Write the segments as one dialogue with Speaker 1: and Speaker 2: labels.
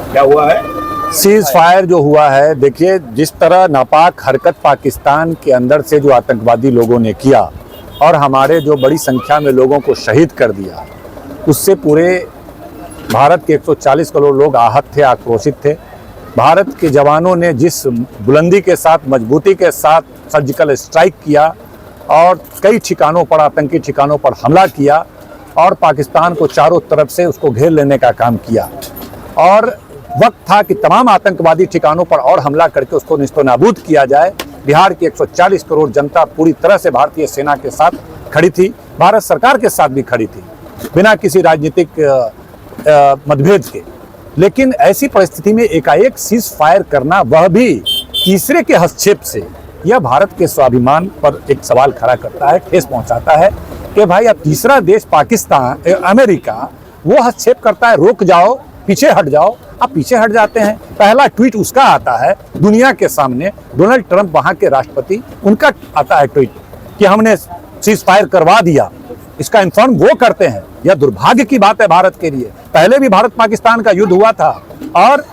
Speaker 1: क्या हुआ है?
Speaker 2: सीज फायर जो हुआ है, देखिए जिस तरह नापाक हरकत पाकिस्तान के अंदर से जो आतंकवादी लोगों ने किया और हमारे जो बड़ी संख्या में लोगों को शहीद कर दिया, उससे पूरे भारत के 140 करोड़ लोग आहत थे, आक्रोशित थे। भारत के जवानों ने जिस बुलंदी के साथ, मजबूती के साथ सर्जिकल स्ट्राइक किया और कई ठिकानों पर, आतंकी ठिकानों पर हमला किया और पाकिस्तान को चारों तरफ से उसको घेर लेने का काम किया, और वक्त था कि तमाम आतंकवादी ठिकानों पर और हमला करके उसको निस्तनाबूद किया जाए। बिहार की 140 करोड़ जनता पूरी तरह से भारतीय सेना के साथ खड़ी थी, भारत सरकार के साथ भी खड़ी थी, बिना किसी राजनीतिक मतभेद के। लेकिन ऐसी परिस्थिति में एकाएक सीज फायर करना, वह भी तीसरे के हस्तक्षेप से, यह भारत के स्वाभिमान पर एक सवाल खड़ा करता है, ठेस पहुंचाता है कि भाई अब तीसरा देश पाकिस्तान, अमेरिका, वो हस्तक्षेप करता है, रोक जाओ, पीछे हट जाओ। अब पीछे हट जाते हैं। पहला ट्वीट उसका आता है दुनिया के सामने, डोनाल्ड ट्रंप वहां के राष्ट्रपति, उनका आता है ट्वीट कि हमने सीज फायर करवा दिया। इसका इन्फॉर्म वो करते हैं। यह दुर्भाग्य की बात है भारत के लिए। पहले भी भारत पाकिस्तान का युद्ध हुआ था और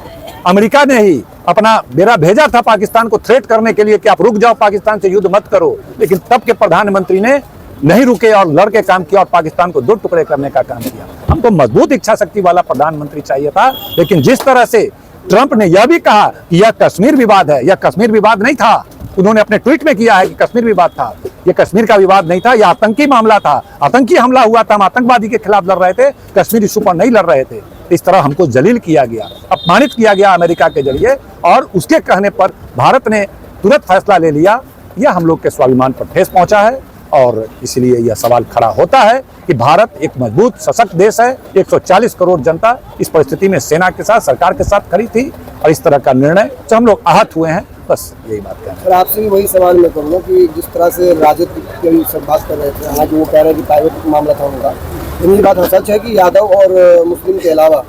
Speaker 2: अमेरिका ने ही अपना बेड़ा भेजा था पाकिस्तान को थ्रेट करने के लिए कि आप रुक जाओ, पाकिस्तान से युद्ध मत करो। लेकिन तब के प्रधानमंत्री ने नहीं रुके और लड़के काम किया और पाकिस्तान को दो टुकड़े करने का काम किया। हमको मजबूत इच्छा शक्ति वाला प्रधानमंत्री चाहिए था। लेकिन जिस तरह से ट्रंप ने यह भी कहा कि यह कश्मीर विवाद है, यह कश्मीर विवाद नहीं था। उन्होंने अपने ट्वीट में किया है कि कश्मीर विवाद था, यह कश्मीर का विवाद नहीं था, यह आतंकी मामला था, आतंकी हमला हुआ था, हम आतंकवादी के खिलाफ लड़ रहे थे, कश्मीर इशू पर नहीं लड़ रहे थे। इस तरह हमको जलील किया गया, अपमानित किया गया अमेरिका के जरिए, और उसके कहने पर भारत ने तुरंत फैसला ले लिया। यह हम लोग के स्वाभिमान पर ठेस पहुंचा है और इसलिए यह सवाल खड़ा होता है कि भारत एक मजबूत सशक्त देश है। 140 करोड़ जनता इस परिस्थिति में सेना के साथ, सरकार के साथ खड़ी थी और इस तरह का निर्णय से हम लोग आहत हुए हैं। बस यही बात कहना है।
Speaker 3: और आपसे भी वही सवाल मैं करूँगा कि जिस तरह से राजद की सब बात कर रहे थे, हालांकि वो कह रहे हैं कि प्राइवेट मामला था उनका, लेकिन ये बात सच है कि यादव और मुस्लिम के अलावा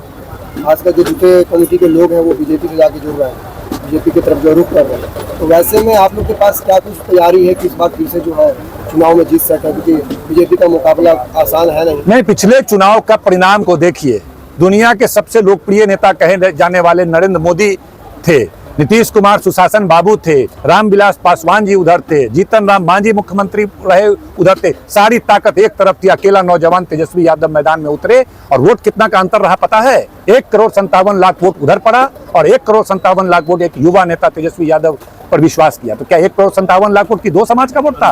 Speaker 3: खासकर जो दूसरे कमेटी के लोग हैं वो बीजेपी से जाके जुड़ रहे हैं, बीजेपी की तरफ जो रुख कर रहे हैं। तो वैसे में आप लोग के पास क्या कुछ तैयारी है कि इस बार फिर से जो है चुनाव में जीत सके, क्योंकि बीजेपी का मुकाबला आसान है नहीं?
Speaker 2: पिछले चुनाव का परिणाम को देखिए। दुनिया के सबसे लोकप्रिय नेता कहे जाने वाले नरेंद्र मोदी थे, नीतीश कुमार सुशासन बाबू थे, रामविलास पासवान जी उधर थे, जीतन राम मांझी मुख्यमंत्री रहे उधर थे। सारी ताकत एक तरफ थी, अकेला नौजवान तेजस्वी यादव मैदान में उतरे और वोट कितना का अंतर रहा पता है? 1,57,00,000 वोट उधर पड़ा और 1,57,00,000 वोट एक युवा नेता तेजस्वी यादव पर विश्वास किया। तो क्या 1,57,00,000 वोट की दो समाज का वोट था?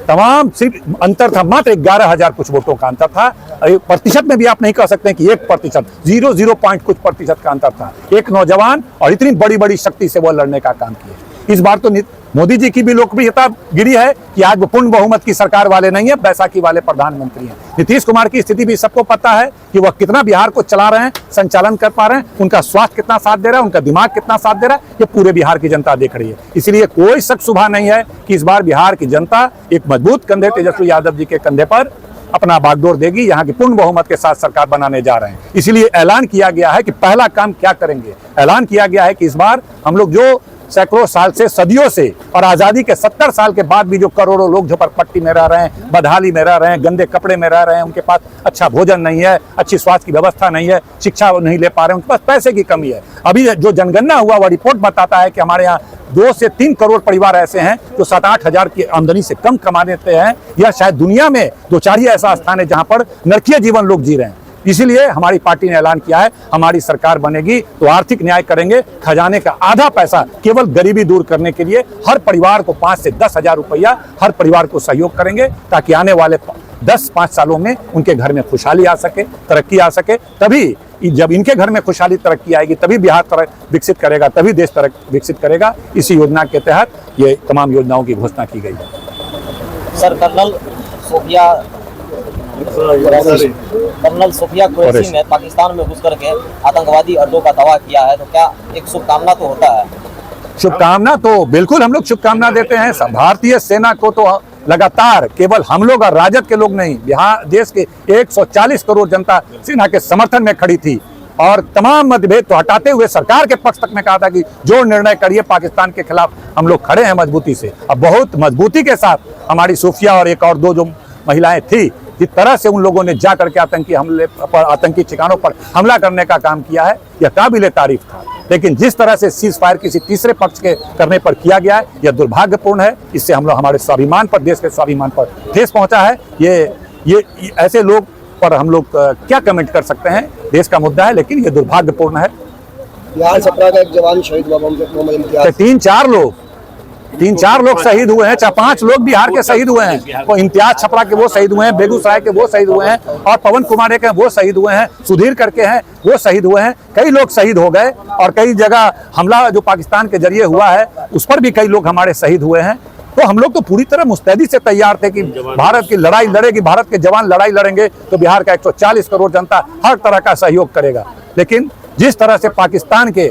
Speaker 2: तमाम सिर्फ अंतर था, मात्र 11,000 कुछ वोटों का अंतर था। प्रतिशत में भी आप नहीं कह सकते कि 1%, 0 पॉइंट कुछ प्रतिशत का अंतर था। एक नौजवान और इतनी बड़ी बड़ी शक्ति से वो लड़ने का काम किए। इस बार तो मोदी जी की भी लोकप्रियता गिरी है कि आज वो पूर्ण बहुमत की सरकार वाले नहीं है, बैसाखी वाले प्रधानमंत्री हैं। नीतीश कुमार की स्थिति भी सबको पता है कि वह कितना बिहार को चला रहे हैं, संचालन कर पा रहे हैं, उनका स्वास्थ्य कितना साथ दे रहा है, उनका दिमाग कितना साथ दे रहा है, ये पूरे बिहार की जनता देख रही है। इसलिए कोई शक शुबा नहीं है कि इस बार बिहार की जनता एक मजबूत कंधे तेजस्वी यादव जी के कंधे पर अपना बागडोर देगी। यहाँ की पूर्ण बहुमत के साथ सरकार बनाने जा रहे हैं। इसलिए ऐलान किया गया है कि पहला काम क्या करेंगे। ऐलान किया गया है कि इस बार हम लोग जो सैकड़ों साल से, सदियों से और आज़ादी के 70 साल के बाद भी जो करोड़ों लोग झोपड़पट्टी में रह रहे हैं, बदहाली में रह रहे हैं, गंदे कपड़े में रह रहे हैं, उनके पास अच्छा भोजन नहीं है, अच्छी स्वास्थ्य की व्यवस्था नहीं है, शिक्षा नहीं ले पा रहे हैं, उनके पास पैसे की कमी है। अभी जो जनगणना हुआ वह रिपोर्ट बताता है कि हमारे यहाँ 2 से 3 करोड़ परिवार ऐसे हैं जो 7-8 हजार की आमदनी से कम कमा लेते हैं। यह शायद दुनिया में 2-4 ही ऐसा स्थान है जहाँ पर नरकीय जीवन लोग जी रहे हैं। इसीलिए हमारी पार्टी ने ऐलान किया है, हमारी सरकार बनेगी तो आर्थिक न्याय करेंगे। खजाने का आधा पैसा केवल गरीबी दूर करने के लिए हर परिवार को 5 से 10 हजार रुपया हर परिवार को सहयोग करेंगे, ताकि आने वाले 10-5 सालों में उनके घर में खुशहाली आ सके, तरक्की आ सके। तभी जब इनके घर में खुशहाली तरक्की आएगी, तभी बिहार विकसित करेगा, तभी देश विकसित करेगा। इसी योजना के तहत ये तमाम योजनाओं की घोषणा की गई है।
Speaker 4: सर, कर्नल सोफिया कुरैशी ने पाकिस्तान में घुस करके आतंकवादी अड्डों का दावा किया है, तो क्या एक शुभकामना तो होता है?
Speaker 2: शुभकामना तो बिल्कुल हम लोग शुभकामना देते हैं। भारतीय सेना को तो लगातार केवल हम लोग और राजद के लोग नहीं, बिहार देश के 140 करोड़ जनता सेना के समर्थन में खड़ी थी और तमाम मतभेद तो हटाते हुए सरकार के पक्ष तक में कहा था कि जो निर्णय करिए, पाकिस्तान के खिलाफ हम लोग खड़े हैं मजबूती से। अब बहुत मजबूती के साथ हमारी सूफिया और एक और दो जो महिलाएं थी जिस तरह से उन लोगों ने जा करके आतंकी हमले पर, आतंकी ठिकानों पर हमला करने का काम किया है, यह काबिल तारीफ था। लेकिन जिस तरह से सीज फायर किसी तीसरे पक्ष के करने पर किया गया है, यह दुर्भाग्यपूर्ण है। इससे हम लोग हमारे स्वाभिमान पर, देश के स्वाभिमान पर ठेस पहुंचा है। ये ऐसे लोग पर हम लोग क्या कमेंट कर सकते हैं, देश का मुद्दा है, लेकिन ये दुर्भाग्यपूर्ण है।
Speaker 3: बिहार छपरा का एक जवान शहीद हुआ, मोहम्मद इम्तियाज।
Speaker 2: 3-4 लोग शहीद हुए हैं, 4-5 लोग बिहार के शहीद हुए हैं। वो इम्तियाज छपरा के वो शहीद हुए हैं, बेगूसराय के वो शहीद हुए हैं, और पवन कुमार के वो शहीद हुए हैं, सुधीर करके हैं वो शहीद हुए हैं। कई लोग शहीद हो गए, और कई जगह हमला जो पाकिस्तान के जरिए हुआ है उस पर भी कई लोग हमारे शहीद हुए हैं। तो हम लोग तो पूरी तरह मुस्तैदी से तैयार थे कि भारत की लड़ाई लड़ेगी, भारत के जवान लड़ाई लड़ेंगे तो बिहार का 140 करोड़ जनता हर तरह का सहयोग करेगा। लेकिन जिस तरह से पाकिस्तान के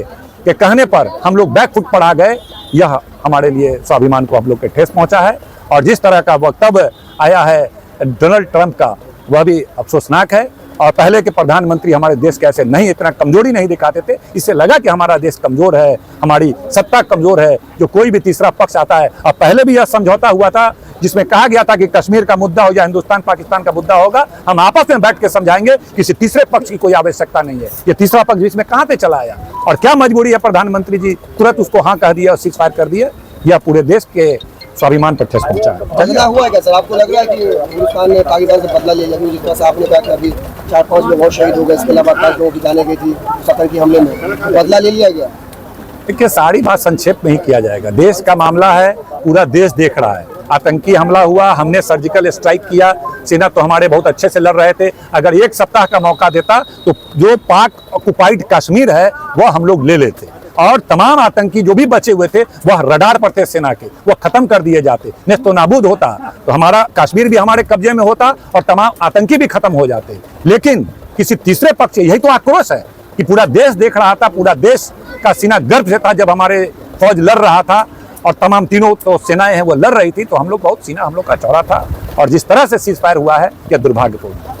Speaker 2: कहने पर हम लोग बैकफुट पर आ गए, यह हमारे लिए स्वाभिमान को हम लोग के ठेस पहुंचा है। और जिस तरह का वक्तव्य आया है डोनाल्ड ट्रंप का, वह भी अफसोसनाक है। और पहले के प्रधानमंत्री हमारे देश के ऐसे नहीं, इतना कमजोरी नहीं दिखाते थे। इससे लगा कि हमारा देश कमजोर है, हमारी सत्ता कमजोर है, जो कोई भी तीसरा पक्ष आता है। और पहले भी यह समझौता हुआ था जिसमें कहा गया था कि कश्मीर का मुद्दा हो या हिंदुस्तान पाकिस्तान का मुद्दा होगा, हम आपस में बैठ के समझाएंगे, किसी तीसरे पक्ष की कोई आवश्यकता नहीं है। ये तीसरा पक्ष बीच में कहां से चला आया, और क्या मजबूरी है प्रधानमंत्री जी तुरंत उसको हाँ कह दिया और सीज फायर कर दिया। यह पूरे देश के स्वाभिमान पर ठेस पहुंचा है।
Speaker 3: बदला हुआ है क्या सर? आपको लग रहा है कि हिंदुस्तान ने पाकिस्तान से बदला ले लिया? जिस तरह से आपने कहा कि अभी 4-5 लोग और शहीद हो गए, इसके अलावा 5 लोगों की जाने गई थी आतंकी हमले में, बदला ले लिया गया?
Speaker 2: देखिए, सारी बात संक्षेप में ही किया जाएगा। देश का मामला है, पूरा देश देख रहा है। आतंकी हमला हुआ, हमने सर्जिकल स्ट्राइक किया, सेना तो हमारे बहुत अच्छे से लड़ रहे थे। अगर 1 सप्ताह का मौका देता तो जो पाक ऑक्युपाइड कश्मीर है वह हम लोग ले लेते, और तमाम आतंकी जो भी बचे हुए थे वह रडार पर थे सेना के, वह खत्म कर दिए जाते, नेस्तो नाबूद होता, तो हमारा कश्मीर भी हमारे कब्जे में होता और तमाम आतंकी भी खत्म हो जाते। लेकिन किसी तीसरे पक्ष, यही तो आक्रोश है कि पूरा देश देख रहा था, पूरा देश का सीना गर्व से था जब हमारे फौज लड़ रहा था, और तमाम तीनों तो सेनाएं हैं वो लड़ रही थी, तो हम लोग बहुत सीना हम लोग का चौड़ा था। और जिस तरह से सीज फायर हुआ है यह दुर्भाग्यपूर्ण है।